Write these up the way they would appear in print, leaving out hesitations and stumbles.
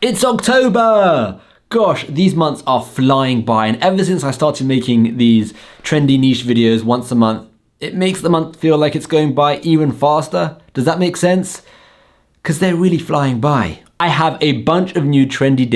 It's October! Gosh, these months are flying by, and ever since I started making these trendy niche videos once a month, it makes the month feel like it's going by even faster. Does that make sense? Because they're really flying by. I have a bunch of new trendy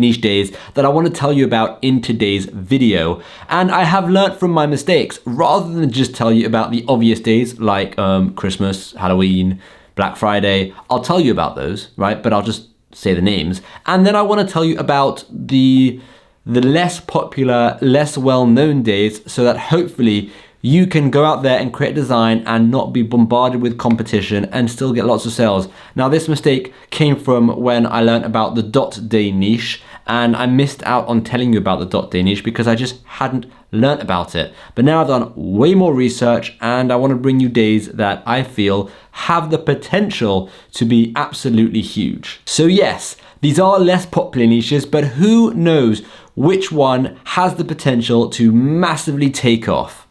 niche days that I want to tell you about in today's video. And I have learnt from my mistakes. Rather than just tell you about the obvious days like Christmas, Halloween, Black Friday, I'll tell you about those, right? But I'll just say the names. And then I want to tell you about the less popular, less well-known days so that hopefully you can go out there and create a design and not be bombarded with competition and still get lots of sales. Now, this mistake came from when I learned about the dot day niche, and I missed out on telling you about the dot day niche because I just hadn't learnt about it. But now I've done way more research and I want to bring you days that I feel have the potential to be absolutely huge. So yes, these are less popular niches, but who knows which one has the potential to massively take off?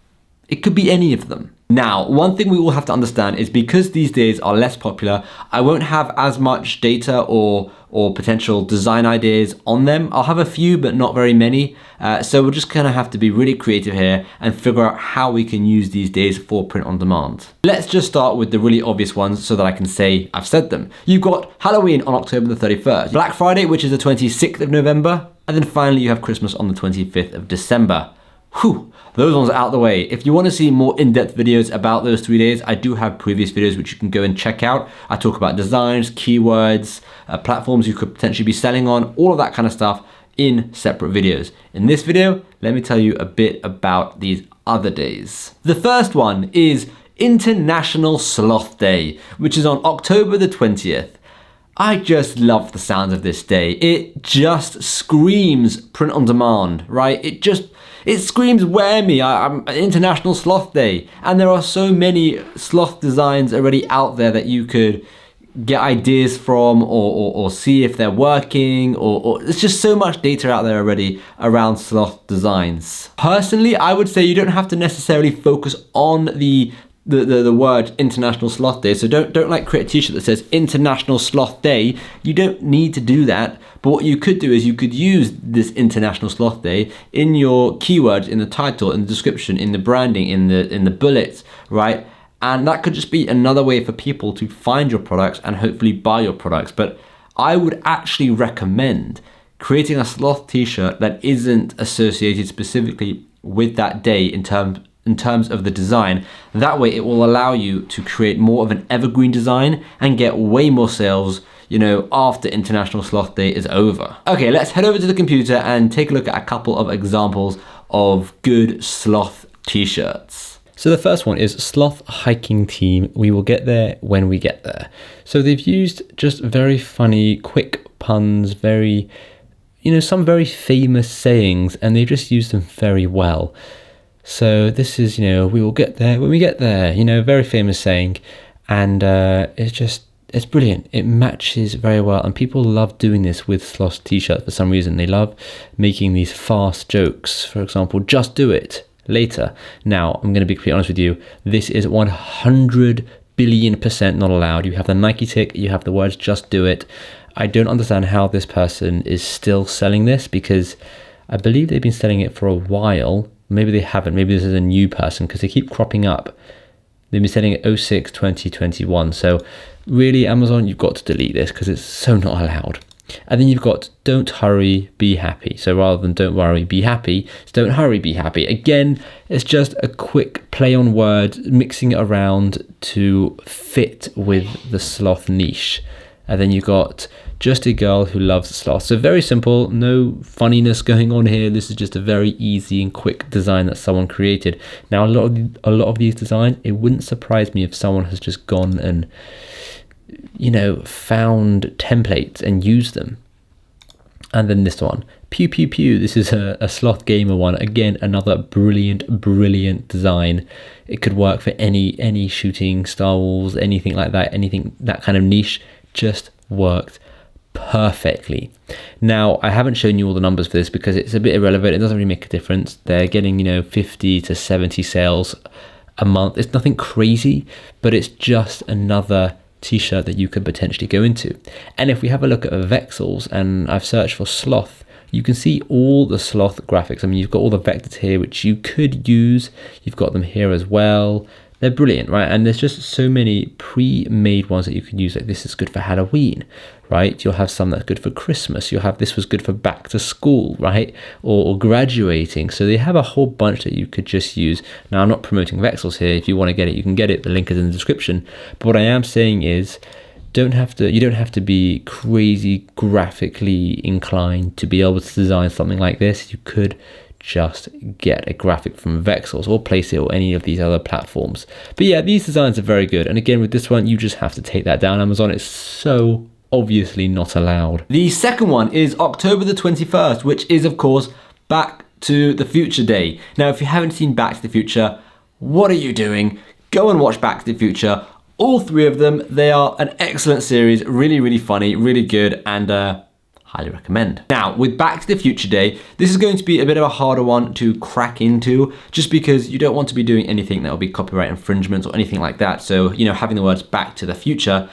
It could be any of them. Now, one thing we will have to understand is because these days are less popular, I won't have as much data or potential design ideas on them. I'll have a few, but not very many. So we're just gonna have to be really creative here and figure out how we can use these days for print on demand. Let's just start with the really obvious ones so that I can say I've said them. You've got Halloween on October the 31st, Black Friday, which is the 26th of November, and then finally you have Christmas on the 25th of December. Whew, those ones are out the way. If you want to see more in-depth videos about those 3 days, I do have previous videos which you can go and check out. I talk about designs, keywords, platforms you could potentially be selling on, all of that kind of stuff in separate videos. In this video, let me tell you a bit about these other days. The first one is International Sloth Day, which is on October the 20th. I just love the sound of this day. It just screams print on demand, right? It screams wear me. I'm International Sloth Day. And there are so many sloth designs already out there that you could get ideas from or see if they're working or there's just so much data out there already around sloth designs. Personally, I would say you don't have to necessarily focus on the word International Sloth Day. So don't like create a t-shirt that says International Sloth Day. You don't need to do that. But what you could do is you could use this International Sloth Day in your keywords, in the title, in the description, in the branding, in the bullets, right? And that could just be another way for people to find your products and hopefully buy your products. But I would actually recommend creating a sloth t-shirt that isn't associated specifically with that day in terms of the design. That way it will allow you to create more of an evergreen design and get way more sales, you know, after International Sloth Day is over. Okay, let's head over to the computer and take a look at a couple of examples of good sloth t-shirts. So the first one is Sloth Hiking Team. We will get there when we get there. So they've used just very funny, quick puns, some very famous sayings, and they've just used them very well. So this is, we will get there when we get there, very famous saying. And it's brilliant. It matches very well. And people love doing this with sloth t-shirts for some reason. They love making these fast jokes. For example, just do it later. Now, I'm going to be completely honest with you. This is 100 billion% not allowed. You have the Nike tick. You have the words just do it. I don't understand how this person is still selling this because I believe they've been selling it for a while. Maybe they haven't. Maybe this is a new person because they keep cropping up. They've been selling it 06/2021. So really, Amazon, you've got to delete this because it's so not allowed. And then you've got don't hurry, be happy. So rather than don't worry, be happy, it's don't hurry, be happy. Again, it's just a quick play on words, mixing it around to fit with the sloth niche. And then you've got just a girl who loves sloth. So very simple, no funniness going on here. This is just a very easy and quick design that someone created. Now, a lot of these designs, it wouldn't surprise me if someone has just gone and found templates and used them. And then this one, pew pew pew. This is a sloth gamer one. Again, another brilliant design. It could work for any shooting, Star Wars, anything like that, anything that kind of niche. Just worked perfectly. Now, I haven't shown you all the numbers for this because it's a bit irrelevant. It doesn't really make a difference. They're getting 50 to 70 sales a month. It's nothing crazy, but it's just another t-shirt that you could potentially go into. And if we have a look at Vexels, and I've searched for Sloth, you can see all the Sloth graphics. I mean, you've got all the vectors here, which you could use. You've got them here as well. They're brilliant, right? And there's just so many pre-made ones that you can use. Like this is good for Halloween, right? You'll have some that's good for Christmas. You'll have this was good for back to school, right? Or graduating. So they have a whole bunch that you could just use. Now, I'm not promoting Vexels here. If you want to get it, you can get it. The link is in the description. But what I am saying is, you don't have to be crazy graphically inclined to be able to design something like this. You could just get a graphic from Vexels or Place It or any of these other platforms. But yeah, these designs are very good. And again, with this one, you just have to take that down. Amazon is so obviously not allowed. The second one is October the 21st, which is of course Back to the Future Day. Now, if you haven't seen Back to the Future, what are you doing? Go and watch Back to the Future. All three of them, they are an excellent series, really, really funny, really good, and highly recommend. Now, with Back to the Future Day, this is going to be a bit of a harder one to crack into, just because you don't want to be doing anything that will be copyright infringements or anything like that. So, you know, having the words Back to the Future,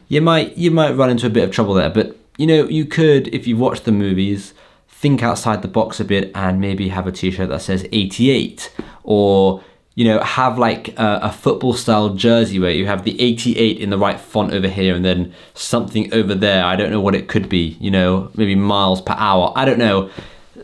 you might run into a bit of trouble there. But, you know, you could, if you've watched the movies, think outside the box a bit and maybe have a t-shirt that says 88, or you know, have like a football style jersey where you have the 88 in the right font over here and then something over there. I don't know what it could be, you know, maybe miles per hour. I don't know.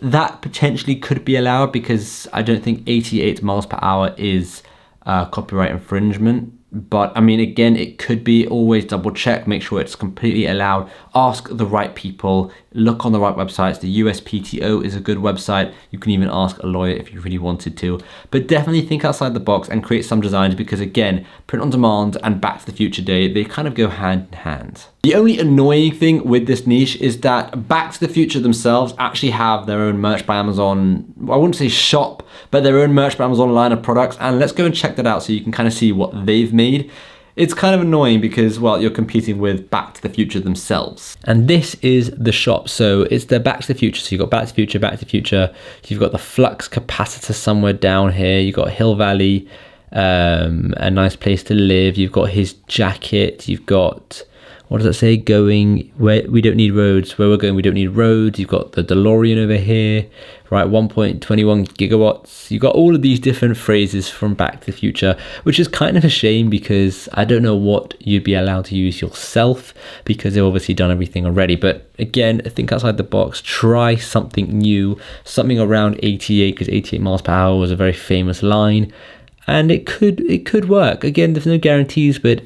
That potentially could be allowed because I don't think 88 miles per hour is copyright infringement. But I mean, again, it could be. Always double check, make sure it's completely allowed. Ask the right people, look on the right websites. The USPTO is a good website. You can even ask a lawyer if you really wanted to. But definitely think outside the box and create some designs because, again, print on demand and Back to the Future Day, they kind of go hand in hand. The only annoying thing with this niche is that Back to the Future themselves actually have their own merch by Amazon. I wouldn't say shop, but their own merch by Amazon line of products. And let's go and check that out so you can kind of see what they've made. It's kind of annoying because, well, you're competing with Back to the Future themselves. And this is the shop. So it's the Back to the Future. So you've got Back to the Future, Back to the Future. You've got the Flux capacitor somewhere down here. You've got Hill Valley, a nice place to live. You've got his jacket. You've got, what does it say? Going where we don't need roads. Where we're going, we don't need roads. You've got the DeLorean over here, right? 1.21 gigawatts. You've got all of these different phrases from Back to the Future, which is kind of a shame because I don't know what you'd be allowed to use yourself because they've obviously done everything already. But again, think outside the box, try something new, something around 88, because 88 miles per hour was a very famous line, and it could work. Again, there's no guarantees, but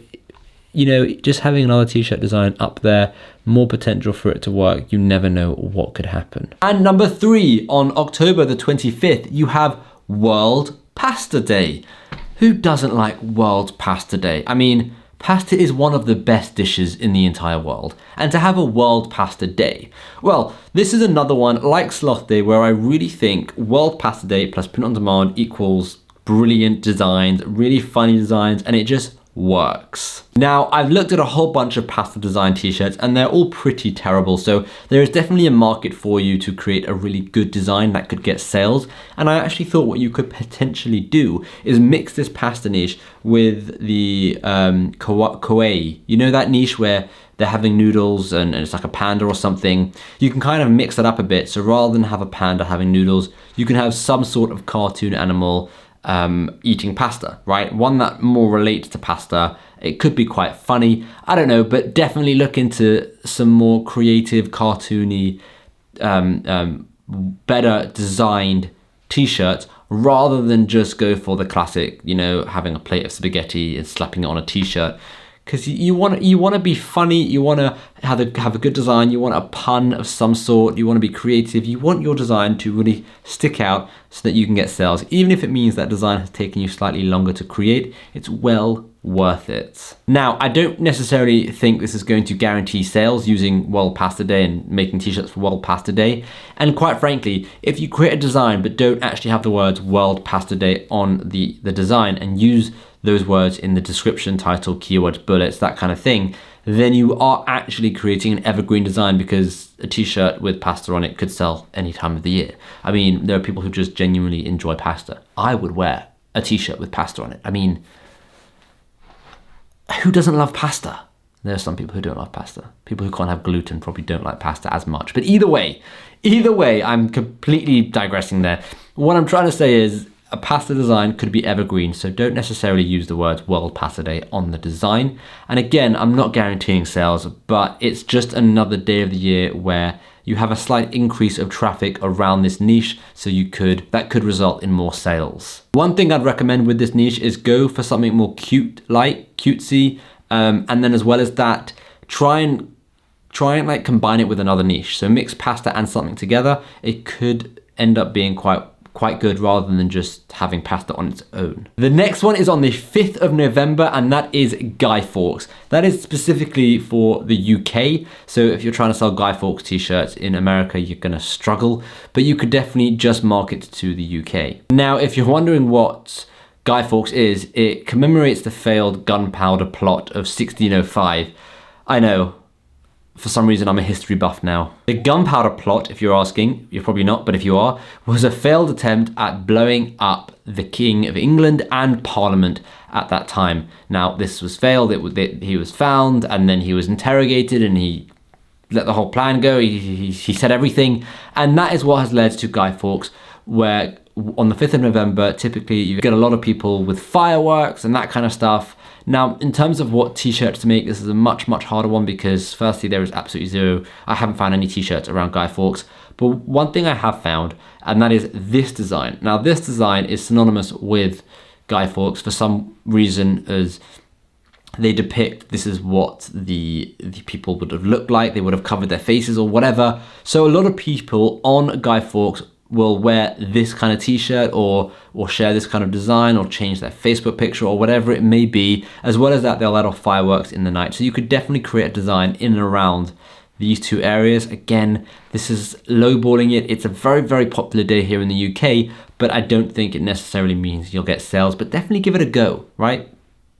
you know, just having another t-shirt design up there, more potential for it to work. You never know what could happen. And number 3, on October the 25th, you have World Pasta Day. Who doesn't like World Pasta Day? I mean, pasta is one of the best dishes in the entire world. And to have a World Pasta Day, well, this is another one like Sloth Day where I really think World Pasta Day plus print on demand equals brilliant designs, really funny designs, and it just works. Now, I've looked at a whole bunch of pasta design t-shirts and they're all pretty terrible. So there is definitely a market for you to create a really good design that could get sales. And I actually thought what you could potentially do is mix this pasta niche with the kawaii. You know that niche where they're having noodles and it's like a panda or something? You can kind of mix that up a bit. So rather than have a panda having noodles, you can have some sort of cartoon animal eating pasta, right? One that more relates to pasta. It could be quite funny. I don't know, but definitely look into some more creative, cartoony, better designed t-shirts rather than just go for the classic, you know, having a plate of spaghetti and slapping it on a t-shirt. Because you want to be funny, you want to have a good design, you want a pun of some sort, you want to be creative, you want your design to really stick out so that you can get sales. Even if it means that design has taken you slightly longer to create, it's well worth it. Now, I don't necessarily think this is going to guarantee sales using World Pasta Day and making t-shirts for World Pasta Day. And quite frankly, if you create a design but don't actually have the words World Pasta Day on the design and use those words in the description, title, keywords, bullets, that kind of thing, then you are actually creating an evergreen design because a t-shirt with pasta on it could sell any time of the year. I mean, there are people who just genuinely enjoy pasta. I would wear a t-shirt with pasta on it. I mean, who doesn't love pasta? There are some people who don't love pasta. People who can't have gluten probably don't like pasta as much. But either way, I'm completely digressing there. What I'm trying to say is a pasta design could be evergreen, so don't necessarily use the words World Pasta Day on the design. And again, I'm not guaranteeing sales, but it's just another day of the year where you have a slight increase of traffic around this niche, so that could result in more sales. One thing I'd recommend with this niche is go for something more cutesy, and then as well as that, try and like combine it with another niche. So mix pasta and something together. It could end up being quite good rather than just having pasta on its own. The next one is on the 5th of November, and that is Guy Fawkes. That is specifically for the UK. So if you're trying to sell Guy Fawkes t-shirts in America, you're gonna struggle, but you could definitely just market to the UK. Now, if you're wondering what Guy Fawkes is, it commemorates the failed gunpowder plot of 1605. I know, for some reason I'm a history buff now. The gunpowder plot, if you're asking, you're probably not, but if you are, was a failed attempt at blowing up the King of England and Parliament at that time. Now, this was failed. He was found, and then he was interrogated, and he let the whole plan go. He said everything, and that is what has led to Guy Fawkes, where on the 5th of November, typically you get a lot of people with fireworks and that kind of stuff. Now, in terms of what t-shirts to make, this is a much harder one because firstly, there is absolutely zero. I haven't found any t-shirts around Guy Fawkes, but one thing I have found, and that is this design. Now, this design is synonymous with Guy Fawkes for some reason, as they depict this is what the people would have looked like. They would have covered their faces or whatever. So a lot of people on Guy Fawkes will wear this kind of t-shirt or share this kind of design or change their Facebook picture or whatever it may be. As well as that, they'll let off fireworks in the night. So you could definitely create a design in and around these two areas. Again, this is lowballing it. It's a very popular day here in the UK, but I don't think it necessarily means you'll get sales, but definitely give it a go, right?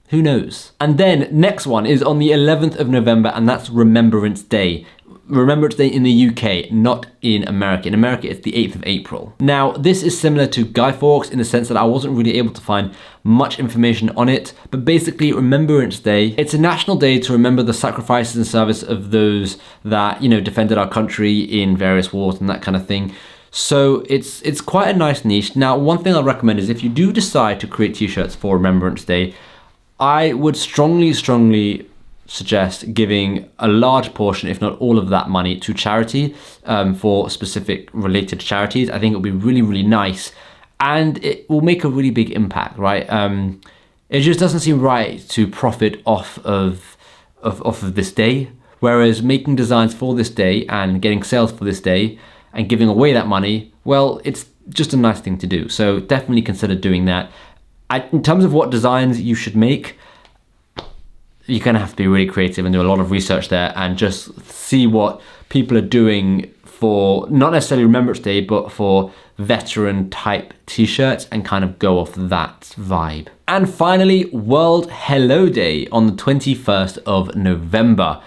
Who knows? And then next one is on the 11th of November, and that's Remembrance Day. Remembrance Day in the UK, not in America. In America, it's the 8th of April. Now, this is similar to Guy Fawkes in the sense that I wasn't really able to find much information on it, but basically Remembrance Day, it's a national day to remember the sacrifices and service of those that, defended our country in various wars and that kind of thing. So it's quite a nice niche. Now, one thing I'll recommend is if you do decide to create t-shirts for Remembrance Day, I would strongly suggest giving a large portion, if not all of that money, to charity, for specific related charities. I think it would be really nice, and it will make a really big impact, right? It just doesn't seem right to profit off of this day, whereas making designs for this day and getting sales for this day and giving away that money, well, it's just a nice thing to do. So definitely consider doing that. In terms of what designs you should make, you're going to have to be really creative and do a lot of research there and just see what people are doing for not necessarily Remembrance Day, but for veteran type t-shirts and kind of go off that vibe. And finally, World Hello Day on the 21st of November.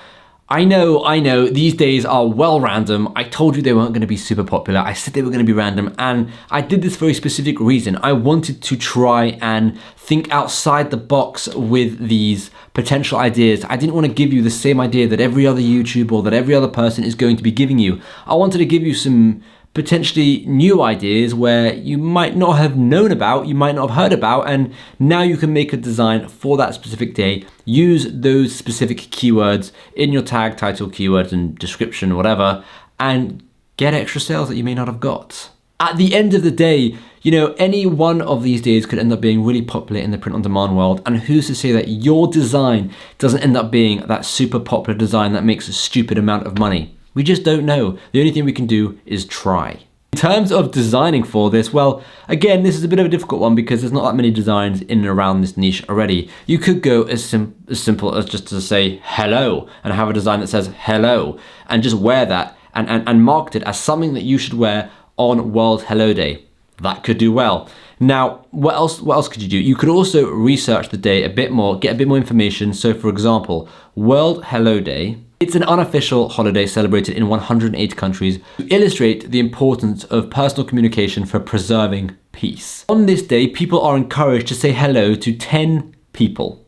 I know, these days are well random. I told you they weren't going to be super popular. I said they were going to be random, and I did this for a specific reason. I wanted to try and think outside the box with these potential ideas. I didn't want to give you the same idea that every other YouTuber or that every other person is going to be giving you. I wanted to give you some potentially new ideas where you might not have known about, you might not have heard about, and now you can make a design for that specific day. Use those specific keywords in your tag, title, keywords, and description, or whatever, and get extra sales that you may not have got. At the end of the day, any one of these days could end up being really popular in the print-on-demand world, and who's to say that your design doesn't end up being that super popular design that makes a stupid amount of money? We just don't know. The only thing we can do is try. In terms of designing for this, well, again, this is a bit of a difficult one because there's not that many designs in and around this niche already. You could go as simple as just to say hello and have a design that says hello and just wear that and market it as something that you should wear on World Hello Day. That could do well. Now, what else could you do? You could also research the day a bit more, get a bit more information. So for example, World Hello Day, it's an unofficial holiday celebrated in 108 countries to illustrate the importance of personal communication for preserving peace. On this day, people are encouraged to say hello to 10 people.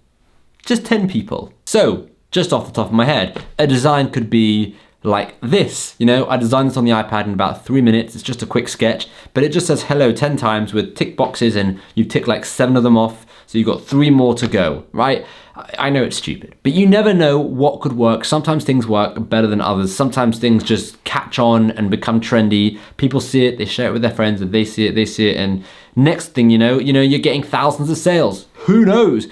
Just 10 people. So, just off the top of my head. A design could be like this, you know, I designed this on the iPad in about 3 minutes. It's just a quick sketch, but it just says hello 10 times with tick boxes, and you've ticked like 7 of them off. So you've got 3 more to go, right? I know it's stupid, but you never know what could work. Sometimes things work better than others. Sometimes things just catch on and become trendy. People see it, they share it with their friends, and they see it, and next thing you know, you're getting thousands of sales. Who knows?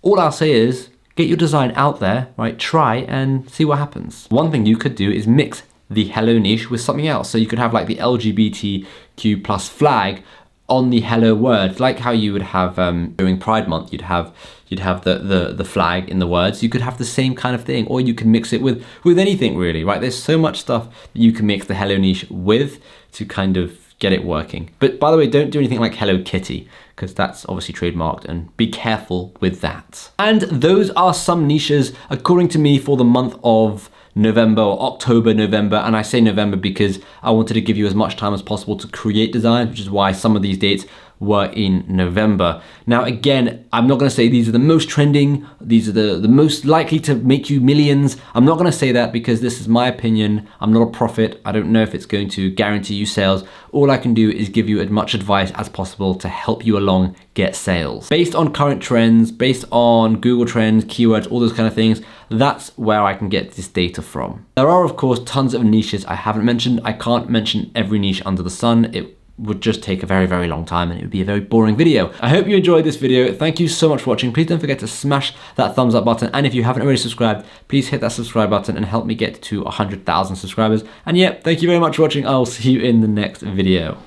All I'll say is, get your design out there, right? Try and see what happens. One thing you could do is mix the hello niche with something else. So you could have like the LGBTQ plus flag on the hello word, like how you would have during Pride Month, you'd have the flag in the words. You could have the same kind of thing, or you can mix it with anything really, right? There's so much stuff that you can mix the hello niche with to kind of get it working. But by the way, don't do anything like Hello Kitty, because that's obviously trademarked, and be careful with that. And those are some niches, according to me, for the month of November, or October, November. And I say November because I wanted to give you as much time as possible to create designs, which is why some of these dates were in November. Now, again, I'm not going to say these are the most trending, these are the most likely to make you millions. I'm not going to say that because this is my opinion. I'm not a prophet. I don't know if it's going to guarantee you sales. All I can do is give you as much advice as possible to help you along get sales. Based on current trends, based on Google Trends, keywords, all those kind of things, that's where I can get this data from. There are, of course, tons of niches I haven't mentioned. I can't mention every niche under the sun. It would just take a very, very long time, and it would be a very boring video. I hope you enjoyed this video. Thank you so much for watching. Please don't forget to smash that thumbs up button. And if you haven't already subscribed, please hit that subscribe button and help me get to 100,000 subscribers. And yeah, thank you very much for watching. I'll see you in the next video.